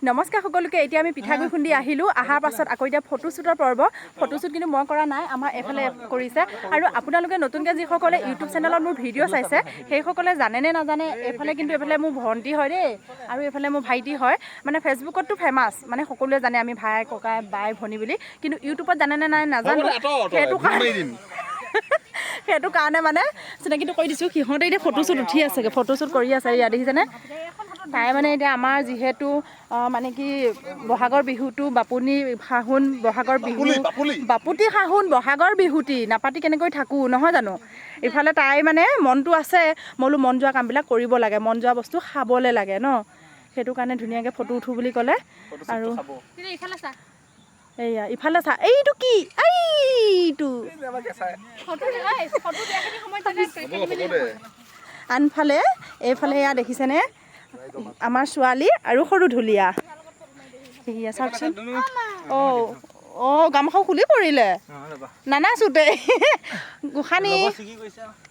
নমস্কাৰ সকলোকে। এতিয়া আমি পিঠাগুড়ি খুন্দি আহিলোঁ। অহাৰ পাছত আকৌ এতিয়া ফটোশ্বুটৰ পৰ্ব। ফটোশ্বুট কিন্তু মই কৰা নাই, আমাৰ এইফালে কৰিছে। আৰু আপোনালোকে নতুনকৈ যিসকলে ইউটিউব চেনেলত মোৰ ভিডিঅ' চাইছে সেইসকলে জানেনে নাজানে, এইফালে মোৰ ভণ্টি হয় দেই, আৰু এইফালে মোৰ ভাইটি হয়। মানে ফেচবুকততো ফেমাছ, মানে সকলোৱে জানে আমি ভাই ককাই বাই ভনী বুলি, কিন্তু ইউটিউবত জানেনে নাই নাজানো। সেইটো কাৰণে মানে চিনাকিটো কৰি দিছোঁ। সিহঁতে এতিয়া ফটোশ্বুট উঠি আছেগৈ, ফটোশ্বুট কৰি আছে। ইয়াত দেখিছেনে? তাই মানে এতিয়া আমাৰ যিহেতু মানে কি বহাগৰ বিহুটো বাপুনি শাহুন বহাগৰ বিহু বাপুতি শাহুন বহাগৰ বিহুটি নাপাতি কেনেকৈ থাকোঁ নহয় জানো। ইফালে তাই মানে মনটো আছে, মই বোলো মন যোৱা কামবিলাক কৰিব লাগে, মন যোৱা বস্তু খাবলৈ লাগে ন। সেইটো কাৰণে ধুনীয়াকৈ ফটো উঠোঁ বুলি ক'লে। আৰু এইয়া ইফালে চা, এইটো কি এইটো আনফালে এইফালে এয়া দেখিছেনে আমাৰ ছোৱালী আৰু সৰু ঢুলীয়া। সেয়া চাওকচোন। গামখাৰু খুলি পৰিলে নানাচোতে গোসানী